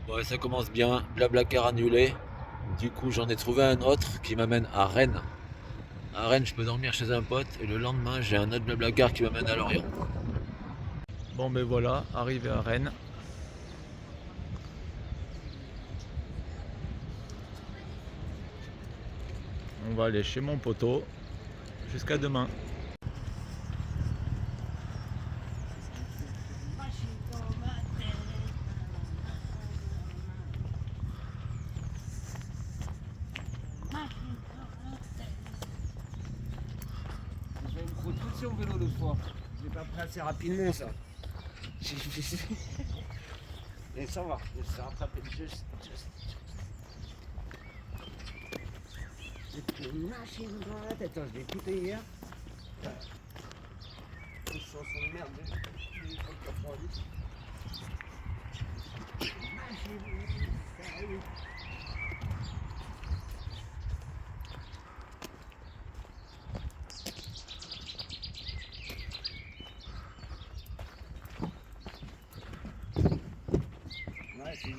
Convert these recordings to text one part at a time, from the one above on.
Ouais, ça commence bien. Blablacar annulé. Du coup, j'en ai trouvé un autre qui m'amène à Rennes. À Rennes, je peux dormir chez un pote et le lendemain, j'ai un autre Blablacar qui m'amène à Lorient. Bon, ben voilà, arrivé à Rennes. On va aller chez mon poteau. Jusqu'à demain. J'ai une production vélo l'autre fois. J'ai pas pris assez rapidement ça. Mais ça va, je suis rattrapé juste. J'ai pris une machine dans la tête. Attends, je l'ai écouté hier. Une chanson de merde de 90. Machine, ça y est. Ouais, c'est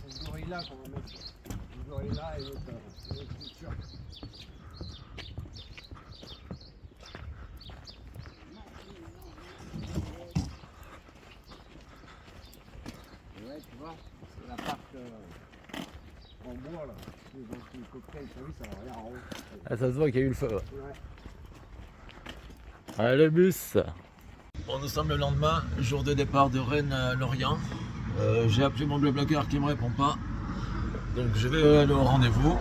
ce gorille-là qu'on va mettre. Le gorille-là et l'autre structure. Ouais, tu vois, c'est la part en bois là. Dans le cocktail, t'as vu, ça va rien en haut. Ah, ça se voit qu'il y a eu le feu. Ouais. Allez, le bus. Bon, nous sommes le lendemain, jour de départ de Rennes à Lorient. J'ai appelé mon Blablacar qui me répond pas. Donc je vais aller au rendez-vous.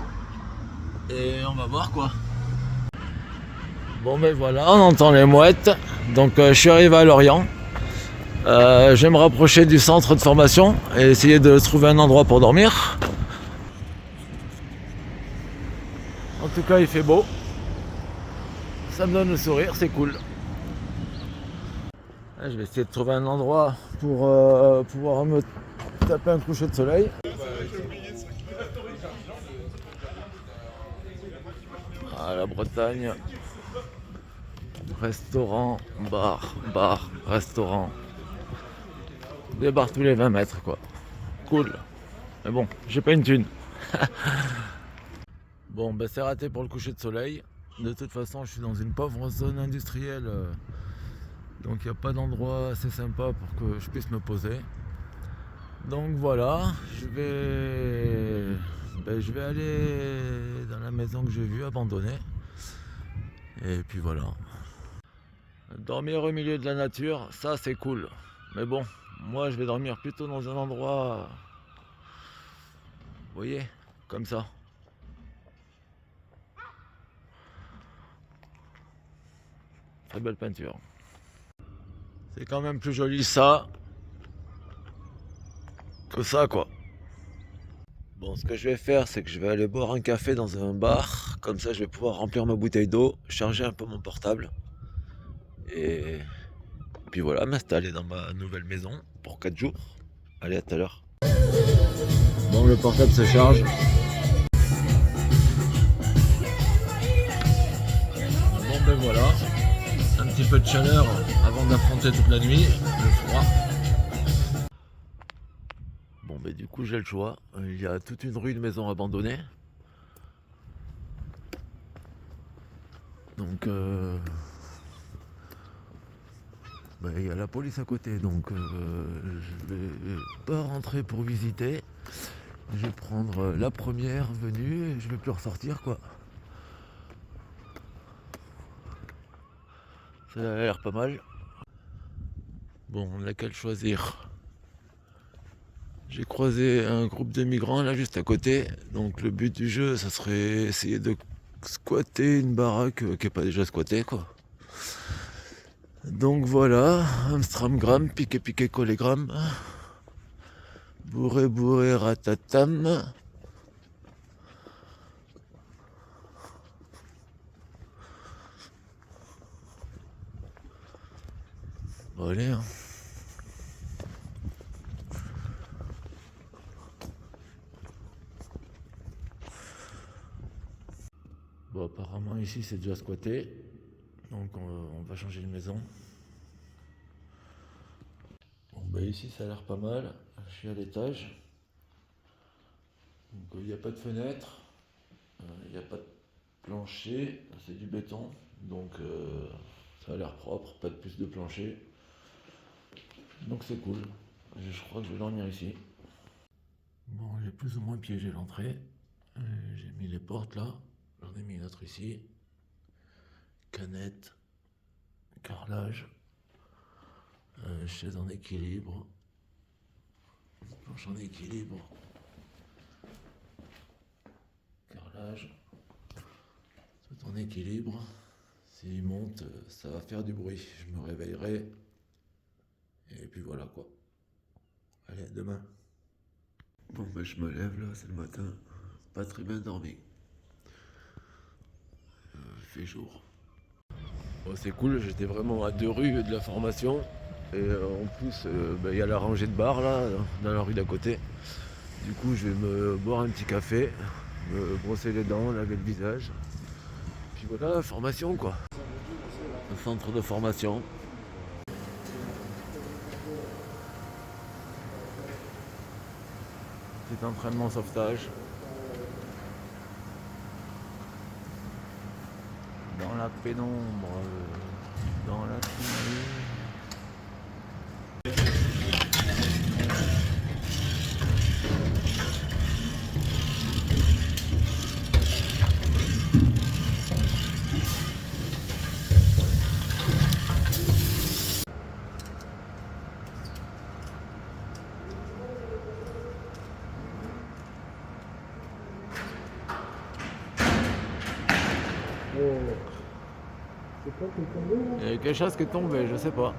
Et on va voir quoi. Bon ben voilà, on entend les mouettes. Donc je suis arrivé à Lorient. Je vais me rapprocher du centre de formation et essayer de trouver un endroit pour dormir. En tout cas, il fait beau. Ça me donne le sourire, c'est cool. Je vais essayer de trouver un endroit pour pouvoir me taper un coucher de soleil. À la Bretagne. Restaurant, bar, restaurant. Des bars tous les 20 mètres quoi. Cool. Mais bon, j'ai pas une thune. Bon, ben c'est raté pour le coucher de soleil. De toute façon, je suis dans une pauvre zone industrielle. Donc il n'y a pas d'endroit assez sympa pour que je puisse me poser. Donc voilà, je vais aller dans la maison que j'ai vue abandonnée. Et puis voilà. Dormir au milieu de la nature, ça c'est cool. Mais bon, moi je vais dormir plutôt dans un endroit, vous voyez, comme ça. Très belle peinture. C'est quand même plus joli ça que ça quoi. Bon, ce que je vais faire, c'est que je vais aller boire un café dans un bar. Comme ça, je vais pouvoir remplir ma bouteille d'eau, charger un peu mon portable. Et puis voilà, m'installer dans ma nouvelle maison pour 4 jours. Allez, à tout à l'heure. Bon, le portable se charge. Bon, ben voilà. Un petit peu de chaleur avant d'affronter toute la nuit, le froid. Bon, ben du coup, j'ai le choix. Il y a toute une rue de maisons abandonnées. Donc, ben, il y a la police à côté. Donc, je vais pas rentrer pour visiter. Je vais prendre la première venue et je vais plus ressortir quoi. Ça a l'air pas mal. Bon, on n'a qu'à le choisir. J'ai croisé un groupe de migrants là juste à côté. Donc le but du jeu, ça serait essayer de squatter une baraque qui n'est pas déjà squattée quoi. Donc voilà, Amstramgram, piqué collégramme. Bourré ratatam. Bon, allez, hein. Bon, apparemment ici c'est déjà squatté. Donc on va changer de maison. Bon, bah ici ça a l'air pas mal. Je suis à l'étage. Donc il n'y a pas de fenêtre, il n'y a pas de plancher, c'est du béton, donc ça a l'air propre, pas de plus de plancher. Donc c'est cool, je crois que je vais dormir ici. Bon, j'ai plus ou moins piégé l'entrée, j'ai mis les portes là, j'en ai mis une autre ici, canette, carrelage, chaise en équilibre, planche en équilibre, carrelage, tout en équilibre. S'il monte, ça va faire du bruit, je me réveillerai, et puis voilà quoi. Allez, à demain. Bon ben je me lève là, c'est le matin, pas très bien dormi. Il fait jour. Bon, c'est cool, j'étais vraiment à 2 rues de la formation. Et en plus, il y a la rangée de bars là, dans la rue d'à côté. Du coup, je vais me boire un petit café, me brosser les dents, laver le visage. Puis voilà, formation quoi. Un centre de formation. Petit entraînement sauvetage. Dans la pénombre, dans la fumée. C'est quoi qui est tombé là? Il y a quelque chose qui est tombé, je sais pas.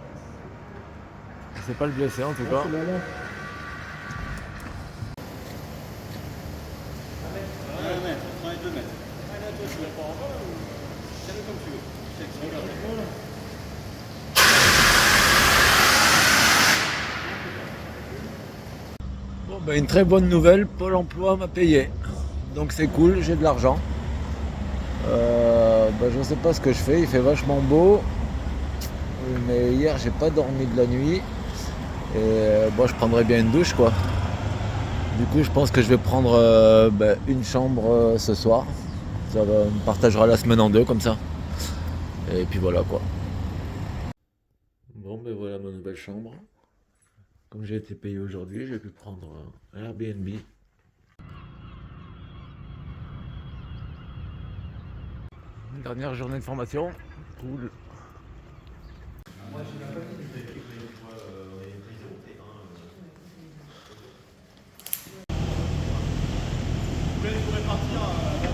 Je sais pas le blesser en tout cas. C'est la lampe. Bon ben une très bonne nouvelle, Pôle emploi m'a payé. Donc c'est cool, j'ai de l'argent. Je sais pas ce que je fais, il fait vachement beau. Mais hier j'ai pas dormi de la nuit. Et je prendrais bien une douche quoi. Du coup je pense que je vais prendre une chambre ce soir. Ça me partagera la semaine en 2 comme ça. Et puis voilà quoi. Bon ben voilà ma nouvelle chambre. Comme j'ai été payé aujourd'hui, j'ai pu prendre un Airbnb. Dernière journée de formation, cool.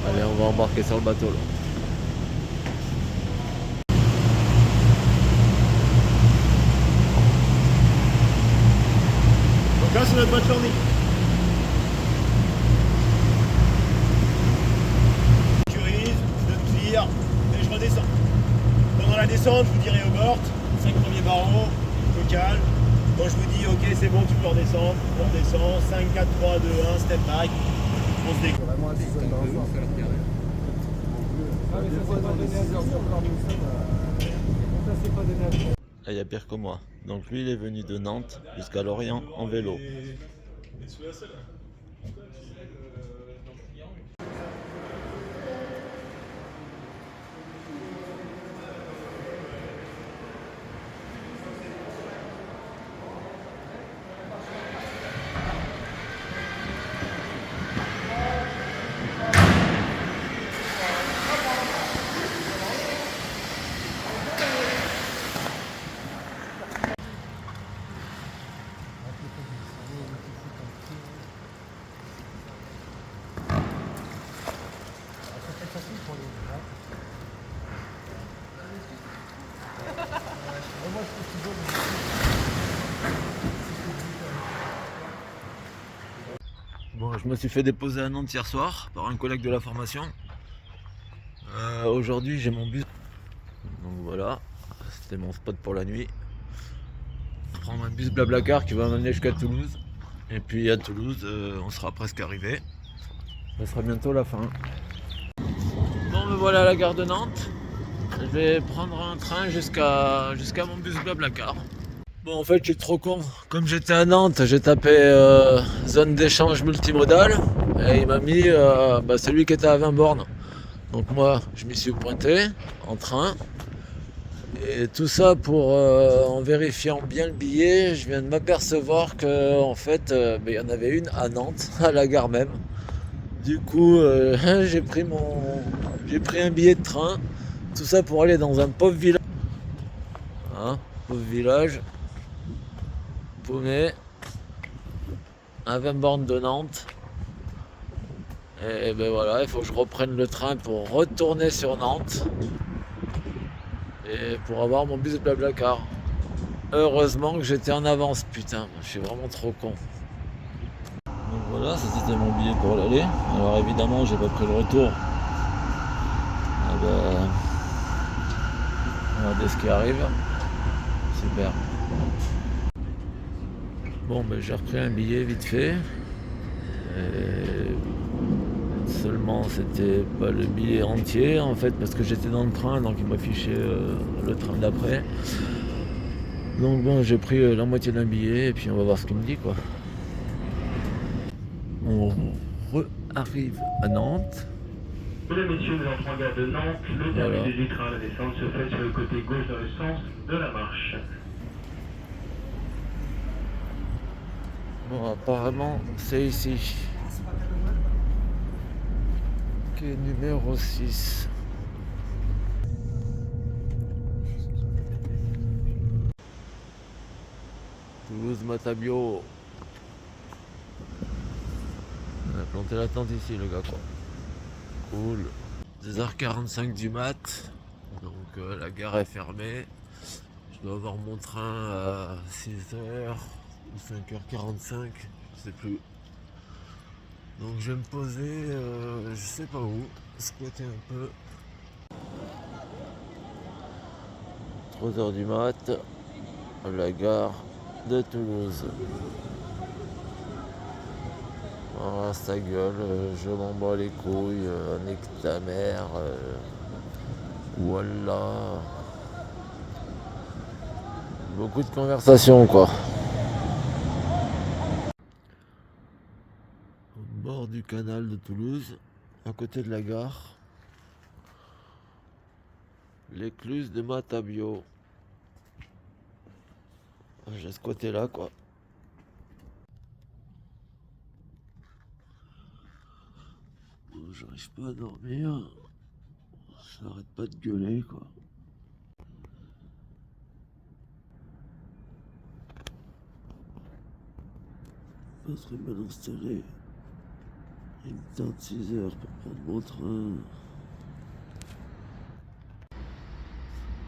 Allez, on va embarquer sur le bateau là. Donc là c'est notre boîte journée. Je sécurise, je tire et je redescends. Pendant la descente, je vous dirai au bord, 5 premiers barreaux, local. Quand je vous dis ok c'est bon tu peux redescendre, on redescend, 5, 4, 3, 2, 1, step back, on se décolle. Vraiment un seul dans le soir. Ah mais ça c'est pas donné à sortir encore nous sommes. Ça c'est pas donné à sortir. Là, il y a pire que moi. Donc lui, il est venu de Nantes jusqu'à Lorient en vélo. Bon, je me suis fait déposer à Nantes hier soir par un collègue de la formation. Aujourd'hui, j'ai mon bus. Donc voilà, c'était mon spot pour la nuit. Prendre un bus Blablacar qui va m'amener jusqu'à Toulouse. Et puis à Toulouse, on sera presque arrivé. Ça sera bientôt la fin. Bon, me voilà à la gare de Nantes. Je vais prendre un train jusqu'à mon bus Blablacar. Bon, en fait, je suis trop con. Comme j'étais à Nantes, j'ai tapé zone d'échange multimodal. Et il m'a mis celui qui était à 20 bornes. Donc moi, je m'y suis pointé en train. Et tout ça pour, en vérifiant bien le billet, je viens de m'apercevoir qu'en fait, il y en avait une à Nantes, à la gare même. Du coup, j'ai pris un billet de train. Tout ça pour aller dans un pauvre village. Hein, pauvre village. Paumé. À 20 bornes de Nantes. Et ben voilà, il faut que je reprenne le train pour retourner sur Nantes. Et pour avoir mon bus de Blablacar. Heureusement que j'étais en avance, putain, je suis vraiment trop con. Donc voilà, ça c'était mon billet pour l'aller. Alors évidemment, j'ai pas pris le retour. Ah ben, regardez ce qui arrive. Super. Bon, ben j'ai repris un billet vite fait. Et seulement c'était pas le billet entier en fait parce que j'étais dans le train donc il m'affichait le train d'après. Donc bon, j'ai pris la moitié d'un billet et puis on va voir ce qu'il me dit quoi. On arrive à Nantes. Mesdames et messieurs, nous entrons en gare de Nantes. Le terminus du train à la descente se fait sur le côté gauche dans le sens de la marche. Bon, apparemment c'est ici. Quai numéro 6. Toulouse-Matabio. On a planté la tente ici, le gars, quoi. Cool. 2h45 du mat. Donc la gare est fermée. Je dois avoir mon train à 6h ou 5h45. Je sais plus. Donc je vais me poser, je sais pas où, squatter un peu. 3h du mat, à la gare de Toulouse. Ah, sa gueule, je m'en bats les couilles, nique ta mère, voilà. Beaucoup de conversations quoi. Au bord du canal de Toulouse, à côté de la gare, l'écluse de Matabio. J'ai squatté là quoi. J'arrive pas à dormir, ça arrête pas de gueuler quoi. Pas très bien installé. Il me tarde 6 heures pour prendre mon train.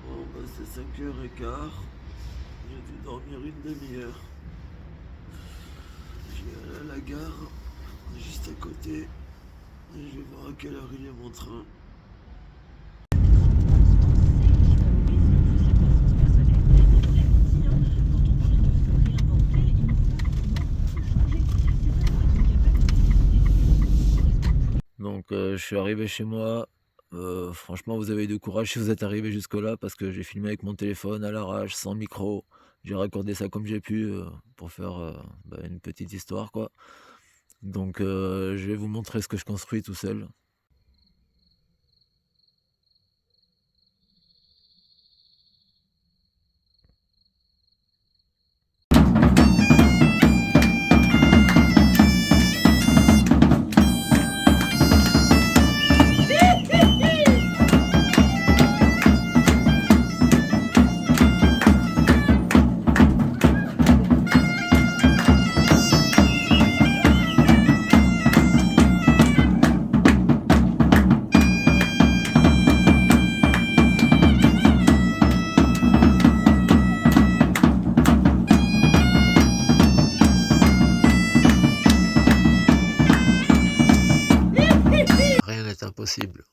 Bon bah c'est 5h15. J'ai dû dormir une demi-heure. Je vais aller à la gare, juste à côté. Et je vais voir à quelle heure il est mon train. Donc je suis arrivé chez moi. Franchement vous avez eu du courage si vous êtes arrivé jusque là parce que j'ai filmé avec mon téléphone à l'arrache, sans micro. J'ai raccordé ça comme j'ai pu pour faire une petite histoire quoi. Donc je vais vous montrer ce que je construis tout seul. Rien n'est impossible.